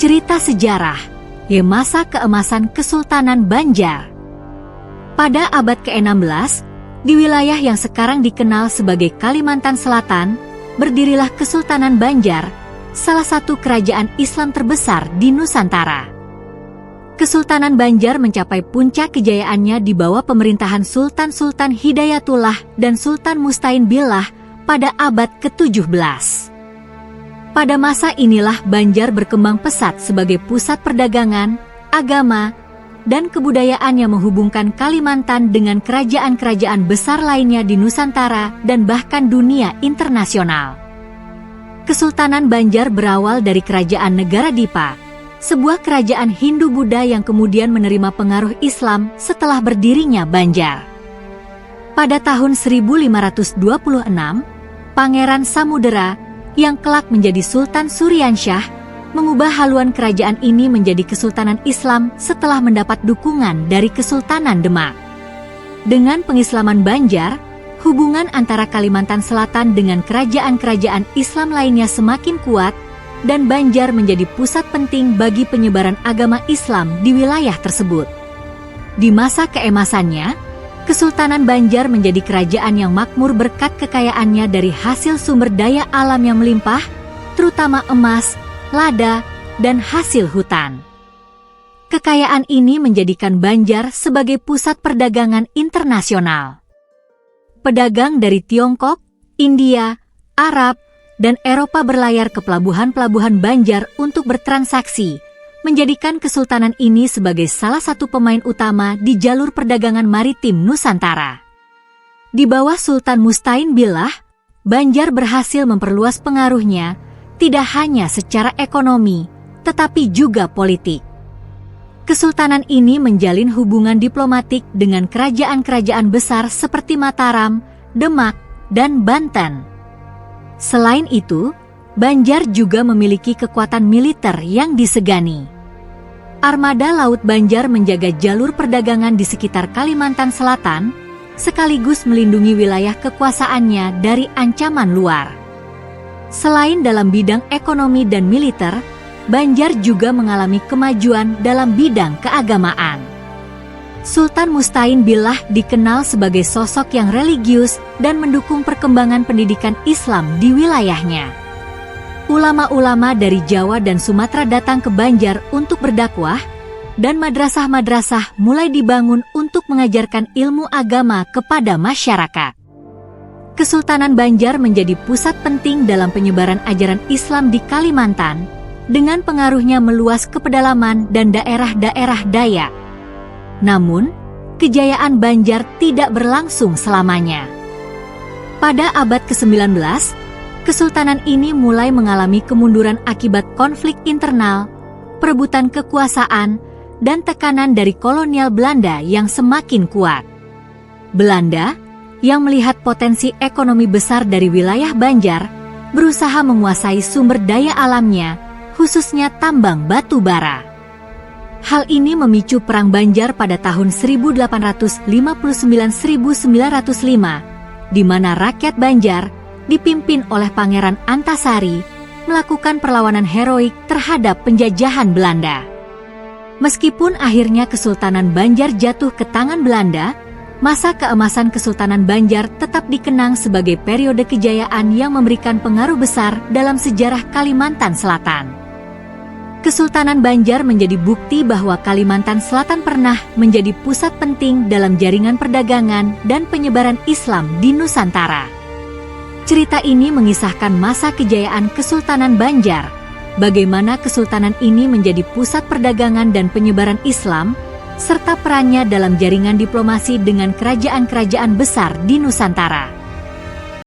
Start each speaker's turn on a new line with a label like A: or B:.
A: Cerita sejarah, masa keemasan Kesultanan Banjar. Pada abad ke-16, di wilayah yang sekarang dikenal sebagai Kalimantan Selatan, berdirilah Kesultanan Banjar, salah satu kerajaan Islam terbesar di Nusantara. Kesultanan Banjar mencapai puncak kejayaannya di bawah pemerintahan Sultan Hidayatullah dan Sultan Mustain Billah pada abad ke-17. Pada masa inilah Banjar berkembang pesat sebagai pusat perdagangan, agama, dan kebudayaan yang menghubungkan Kalimantan dengan kerajaan-kerajaan besar lainnya di Nusantara dan bahkan dunia internasional. Kesultanan Banjar berawal dari Kerajaan Negara Dipa, sebuah kerajaan Hindu-Buddha yang kemudian menerima pengaruh Islam setelah berdirinya Banjar. Pada tahun 1526, Pangeran Samudera yang kelak menjadi Sultan Suryansyah, mengubah haluan kerajaan ini menjadi Kesultanan Islam setelah mendapat dukungan dari Kesultanan Demak. Dengan pengislaman Banjar, hubungan antara Kalimantan Selatan dengan kerajaan-kerajaan Islam lainnya semakin kuat, dan Banjar menjadi pusat penting bagi penyebaran agama Islam di wilayah tersebut. Di masa keemasannya, Kesultanan Banjar menjadi kerajaan yang makmur berkat kekayaannya dari hasil sumber daya alam yang melimpah, terutama emas, lada, dan hasil hutan. Kekayaan ini menjadikan Banjar sebagai pusat perdagangan internasional. Pedagang dari Tiongkok, India, Arab, dan Eropa berlayar ke pelabuhan-pelabuhan Banjar untuk bertransaksi, menjadikan kesultanan ini sebagai salah satu pemain utama di jalur perdagangan maritim Nusantara. Di bawah Sultan Mustain Billah, Banjar berhasil memperluas pengaruhnya tidak hanya secara ekonomi, tetapi juga politik. Kesultanan ini menjalin hubungan diplomatik dengan kerajaan-kerajaan besar seperti Mataram, Demak, dan Banten. Selain itu, Banjar juga memiliki kekuatan militer yang disegani. Armada Laut Banjar menjaga jalur perdagangan di sekitar Kalimantan Selatan, sekaligus melindungi wilayah kekuasaannya dari ancaman luar. Selain dalam bidang ekonomi dan militer, Banjar juga mengalami kemajuan dalam bidang keagamaan. Sultan Mustain Billah dikenal sebagai sosok yang religius dan mendukung perkembangan pendidikan Islam di wilayahnya. Ulama-ulama dari Jawa dan Sumatera datang ke Banjar untuk berdakwah, dan madrasah-madrasah mulai dibangun untuk mengajarkan ilmu agama kepada masyarakat. Kesultanan Banjar menjadi pusat penting dalam penyebaran ajaran Islam di Kalimantan, dengan pengaruhnya meluas ke pedalaman dan daerah-daerah Dayak. Namun, kejayaan Banjar tidak berlangsung selamanya. Pada abad ke-19, Kesultanan ini mulai mengalami kemunduran akibat konflik internal, perebutan kekuasaan, dan tekanan dari kolonial Belanda yang semakin kuat. Belanda, yang melihat potensi ekonomi besar dari wilayah Banjar, berusaha menguasai sumber daya alamnya, khususnya tambang batu bara. Hal ini memicu Perang Banjar pada tahun 1859–1905, di mana rakyat Banjar dipimpin oleh Pangeran Antasari, melakukan perlawanan heroik terhadap penjajahan Belanda. Meskipun akhirnya Kesultanan Banjar jatuh ke tangan Belanda, masa keemasan Kesultanan Banjar tetap dikenang sebagai periode kejayaan yang memberikan pengaruh besar dalam sejarah Kalimantan Selatan. Kesultanan Banjar menjadi bukti bahwa Kalimantan Selatan pernah menjadi pusat penting dalam jaringan perdagangan dan penyebaran Islam di Nusantara. Cerita ini mengisahkan masa kejayaan Kesultanan Banjar, bagaimana kesultanan ini menjadi pusat perdagangan dan penyebaran Islam, serta perannya dalam jaringan diplomasi dengan kerajaan-kerajaan besar di Nusantara.